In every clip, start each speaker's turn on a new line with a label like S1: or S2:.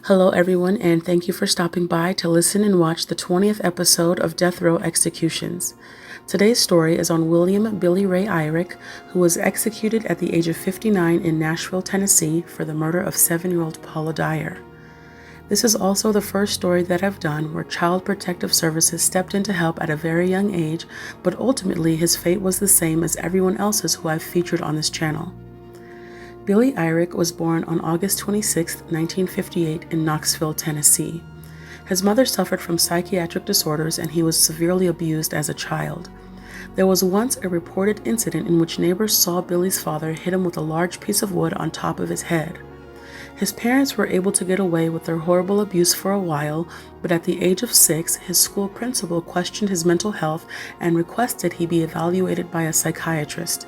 S1: Hello, everyone, and thank you for stopping by to listen and watch the 20th episode of Death Row Executions. Today's story is on William Billy Ray Irick, who was executed at the age of 59 in Nashville, Tennessee, for the murder of 7-year-old Paula Dyer. This is also the first story that I've done where Child Protective Services stepped in to help at a very young age, but ultimately his fate was the same as everyone else's who I've featured on this channel. Billy Irick was born on August 26, 1958 in Knoxville, Tennessee. His mother suffered from psychiatric disorders and he was severely abused as a child. There was once a reported incident in which neighbors saw Billy's father hit him with a large piece of wood on top of his head. His parents were able to get away with their horrible abuse for a while, but at the age of 6, his school principal questioned his mental health and requested he be evaluated by a psychiatrist.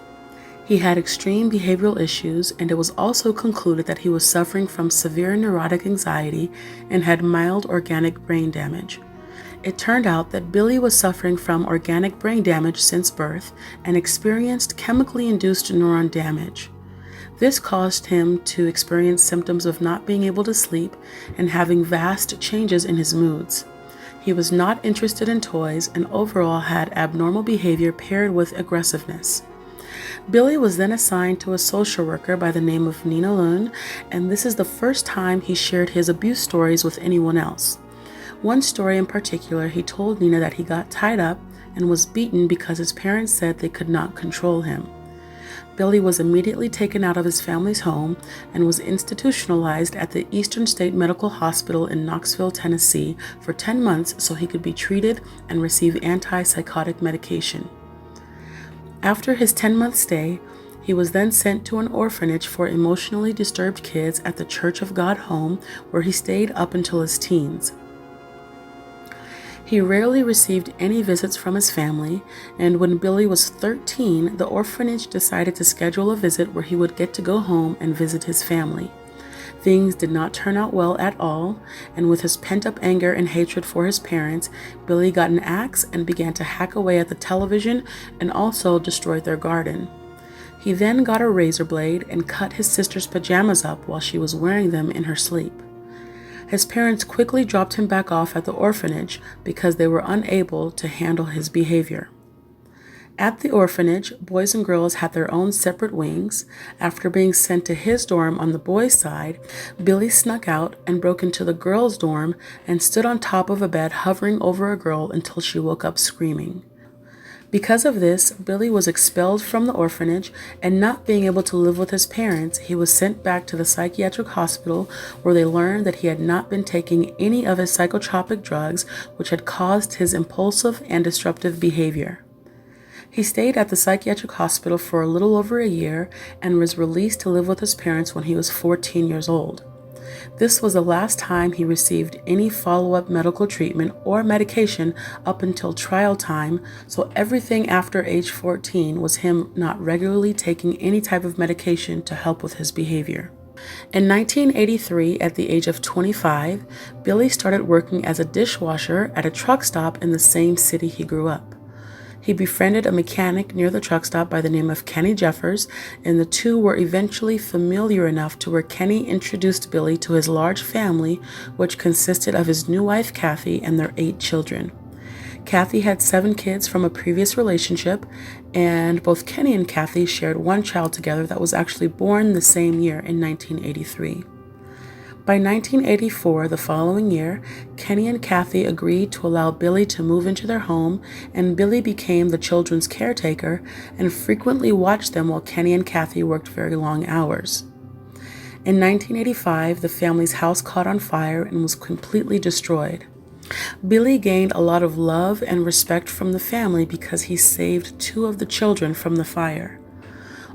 S1: He had extreme behavioral issues, and it was also concluded that he was suffering from severe neurotic anxiety and had mild organic brain damage. It turned out that Billy was suffering from organic brain damage since birth and experienced chemically induced neuron damage. This caused him to experience symptoms of not being able to sleep and having vast changes in his moods. He was not interested in toys and overall had abnormal behavior paired with aggressiveness. Billy was then assigned to a social worker by the name of Nina Lund, and this is the first time he shared his abuse stories with anyone else. One story in particular, he told Nina that he got tied up and was beaten because his parents said they could not control him. Billy was immediately taken out of his family's home and was institutionalized at the Eastern State Medical Hospital in Knoxville, Tennessee for 10 months so he could be treated and receive antipsychotic medication. After his 10-month stay, he was then sent to an orphanage for emotionally disturbed kids at the Church of God home, where he stayed up until his teens. He rarely received any visits from his family, and when Billy was 13, the orphanage decided to schedule a visit where he would get to go home and visit his family. Things did not turn out well at all, and with his pent-up anger and hatred for his parents, Billy got an axe and began to hack away at the television and also destroyed their garden. He then got a razor blade and cut his sister's pajamas up while she was wearing them in her sleep. His parents quickly dropped him back off at the orphanage because they were unable to handle his behavior. At the orphanage, boys and girls had their own separate wings. After being sent to his dorm on the boys' side, Billy snuck out and broke into the girls' dorm and stood on top of a bed hovering over a girl until she woke up screaming. Because of this, Billy was expelled from the orphanage, and not being able to live with his parents, he was sent back to the psychiatric hospital where they learned that he had not been taking any of his psychotropic drugs, which had caused his impulsive and disruptive behavior. He stayed at the psychiatric hospital for a little over a year and was released to live with his parents when he was 14 years old. This was the last time he received any follow-up medical treatment or medication up until trial time, so everything after age 14 was him not regularly taking any type of medication to help with his behavior. In 1983, at the age of 25, Billy started working as a dishwasher at a truck stop in the same city he grew up. He befriended a mechanic near the truck stop by the name of Kenny Jeffers, and the two were eventually familiar enough to where Kenny introduced Billy to his large family, which consisted of his new wife Kathy and their 8 children. Kathy had 7 kids from a previous relationship, and both Kenny and Kathy shared one child together that was actually born the same year in 1983. By 1984, the following year, Kenny and Kathy agreed to allow Billy to move into their home, and Billy became the children's caretaker and frequently watched them while Kenny and Kathy worked very long hours. In 1985, the family's house caught on fire and was completely destroyed. Billy gained a lot of love and respect from the family because he saved 2 of the children from the fire.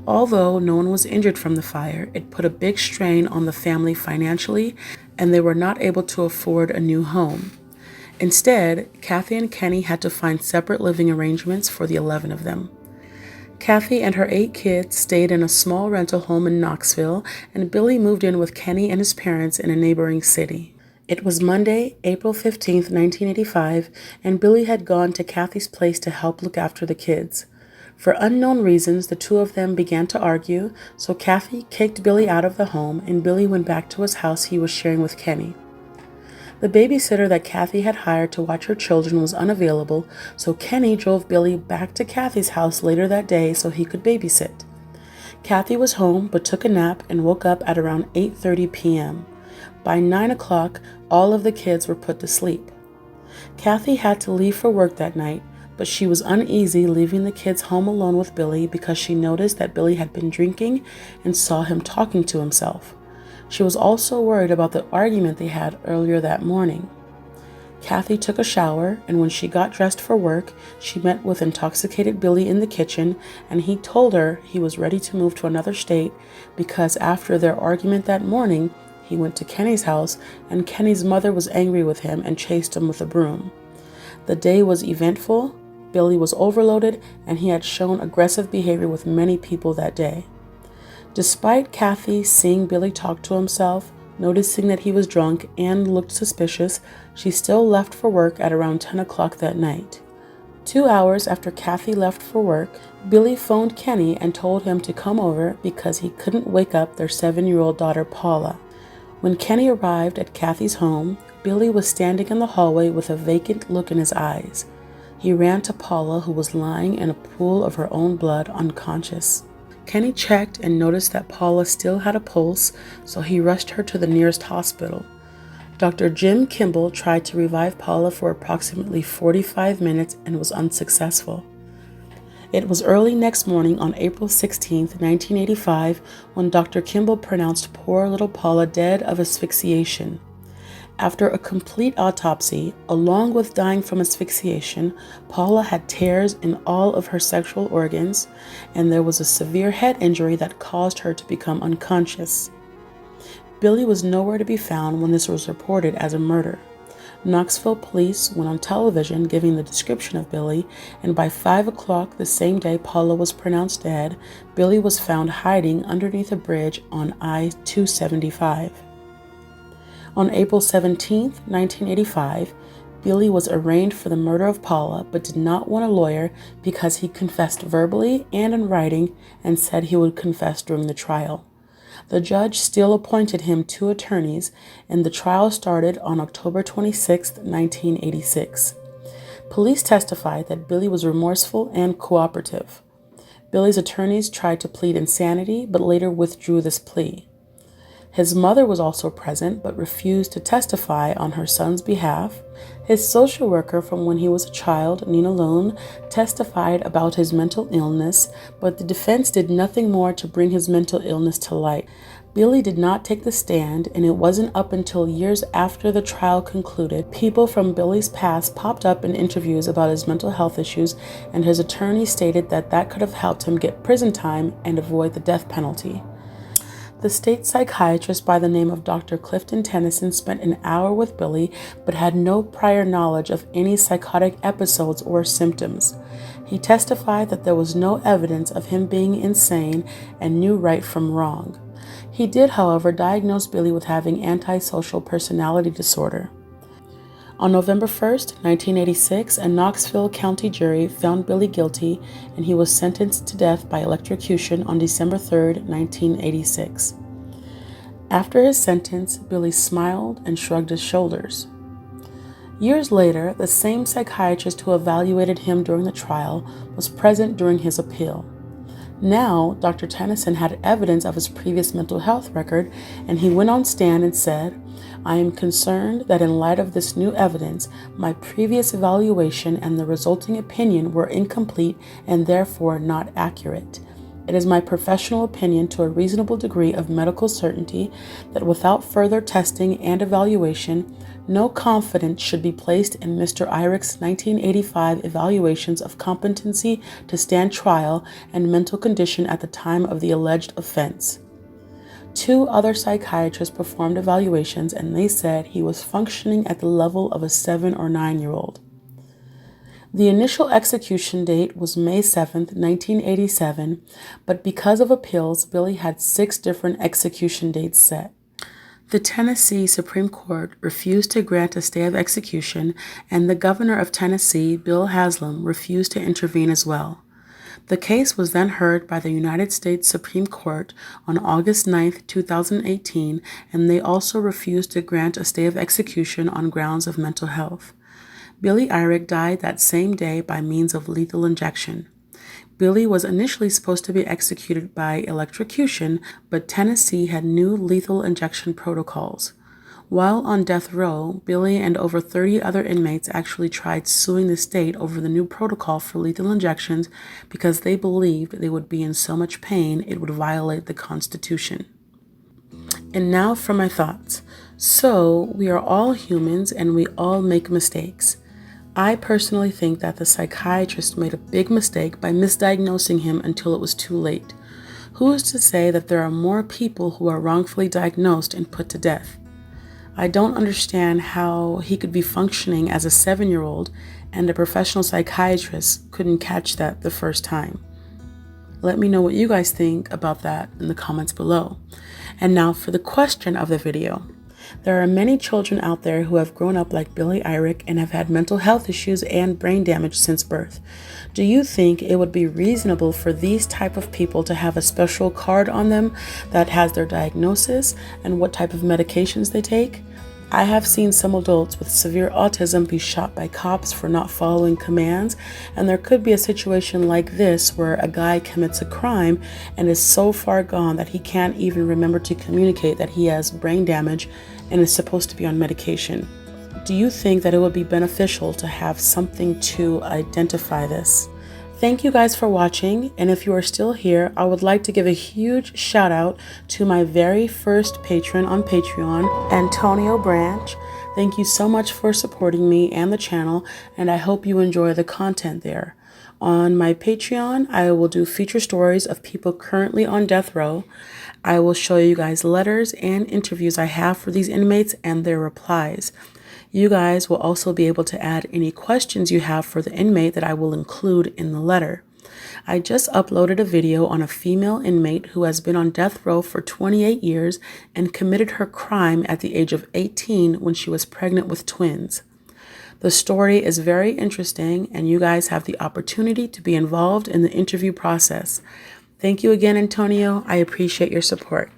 S1: Although no one was injured from the fire, it put a big strain on the family financially, and they were not able to afford a new home. Instead, Kathy and Kenny had to find separate living arrangements for the 11 of them. Kathy and her 8 kids stayed in a small rental home in Knoxville, and Billy moved in with Kenny and his parents in a neighboring city. It was Monday, April 15, 1985, and Billy had gone to Kathy's place to help look after the kids. For unknown reasons, the 2 of them began to argue, so Kathy kicked Billy out of the home, and Billy went back to his house he was sharing with Kenny. The babysitter that Kathy had hired to watch her children was unavailable, so Kenny drove Billy back to Kathy's house later that day so he could babysit. Kathy was home but took a nap and woke up at around 8:30 p.m. By 9 o'clock, all of the kids were put to sleep. Kathy had to leave for work that night, but she was uneasy leaving the kids home alone with Billy because she noticed that Billy had been drinking and saw him talking to himself. She was also worried about the argument they had earlier that morning. Kathy took a shower, and when she got dressed for work, she met with intoxicated Billy in the kitchen, and he told her he was ready to move to another state because after their argument that morning, he went to Kenny's house, and Kenny's mother was angry with him and chased him with a broom. The day was eventful, Billy was overloaded, and he had shown aggressive behavior with many people that day. Despite Kathy seeing Billy talk to himself, noticing that he was drunk and looked suspicious, she still left for work at around 10 o'clock that night. 2 hours after Kathy left for work, Billy phoned Kenny and told him to come over because he couldn't wake up their 7-year-old daughter Paula. When Kenny arrived at Kathy's home, Billy was standing in the hallway with a vacant look in his eyes. He ran to Paula, who was lying in a pool of her own blood, unconscious. Kenny checked and noticed that Paula still had a pulse, so he rushed her to the nearest hospital. Dr. Jim Kimball tried to revive Paula for approximately 45 minutes and was unsuccessful. It was early next morning on April 16, 1985, when Dr. Kimball pronounced poor little Paula dead of asphyxiation. After a complete autopsy, along with dying from asphyxiation, Paula had tears in all of her sexual organs, and there was a severe head injury that caused her to become unconscious. Billy was nowhere to be found when this was reported as a murder. Knoxville police went on television giving the description of Billy, and by 5 o'clock the same day Paula was pronounced dead, Billy was found hiding underneath a bridge on I-275. On April 17, 1985, Billy was arraigned for the murder of Paula but did not want a lawyer because he confessed verbally and in writing and said he would confess during the trial. The judge still appointed him 2 attorneys, and the trial started on October 26, 1986. Police testified that Billy was remorseful and cooperative. Billy's attorneys tried to plead insanity but later withdrew this plea. His mother was also present but refused to testify on her son's behalf. His social worker from when he was a child, Nina Lone, testified about his mental illness, but the defense did nothing more to bring his mental illness to light. Billy did not take the stand, and it wasn't up until years after the trial concluded people from Billy's past popped up in interviews about his mental health issues, and his attorney stated that that could have helped him get prison time and avoid the death penalty. The state psychiatrist by the name of Dr. Clifton Tennyson spent an hour with Billy but had no prior knowledge of any psychotic episodes or symptoms. He testified that there was no evidence of him being insane and knew right from wrong. He did, however, diagnose Billy with having antisocial personality disorder. On November 1, 1986, a Knoxville County jury found Billy guilty, and he was sentenced to death by electrocution on December 3, 1986. After his sentence, Billy smiled and shrugged his shoulders. Years later, the same psychiatrist who evaluated him during the trial was present during his appeal. Now, Dr. Tennyson had evidence of his previous mental health record, and he went on stand and said, "I am concerned that in light of this new evidence, my previous evaluation and the resulting opinion were incomplete and therefore not accurate. It is my professional opinion to a reasonable degree of medical certainty that without further testing and evaluation, no confidence should be placed in Mr. Eirick's 1985 evaluations of competency to stand trial and mental condition at the time of the alleged offense." 2 other psychiatrists performed evaluations, and they said he was functioning at the level of a 7 or 9-year-old. The initial execution date was May 7, 1987, but because of appeals, Billy had 6 different execution dates set. The Tennessee Supreme Court refused to grant a stay of execution, and the governor of Tennessee, Bill Haslam, refused to intervene as well. The case was then heard by the United States Supreme Court on August 9, 2018, and they also refused to grant a stay of execution on grounds of mental health. Billy Irick died that same day by means of lethal injection. Billy was initially supposed to be executed by electrocution, but Tennessee had new lethal injection protocols. While on death row, Billy and over 30 other inmates actually tried suing the state over the new protocol for lethal injections because they believed they would be in so much pain it would violate the Constitution. And now for my thoughts. So, we are all humans and we all make mistakes. I personally think that the psychiatrist made a big mistake by misdiagnosing him until it was too late. Who is to say that there are more people who are wrongfully diagnosed and put to death? I don't understand how he could be functioning as a 7-year-old and a professional psychiatrist couldn't catch that the first time. Let me know what you guys think about that in the comments below. And now for the question of the video. There are many children out there who have grown up like Billy Irick and have had mental health issues and brain damage since birth. Do you think it would be reasonable for these type of people to have a special card on them that has their diagnosis and what type of medications they take? I have seen some adults with severe autism be shot by cops for not following commands, and there could be a situation like this where a guy commits a crime and is so far gone that he can't even remember to communicate that he has brain damage and is supposed to be on medication. Do you think that it would be beneficial to have something to identify this? Thank you guys for watching, and if you are still here, I would like to give a huge shout out to my very first patron on Patreon, Antonio Branch. Thank you so much for supporting me and the channel, and I hope you enjoy the content there. On my Patreon, I will do feature stories of people currently on death row. I will show you guys letters and interviews I have for these inmates and their replies. You guys will also be able to add any questions you have for the inmate that I will include in the letter. I just uploaded a video on a female inmate who has been on death row for 28 years and committed her crime at the age of 18 when she was pregnant with twins. The story is very interesting, and you guys have the opportunity to be involved in the interview process. Thank you again, Antonio. I appreciate your support.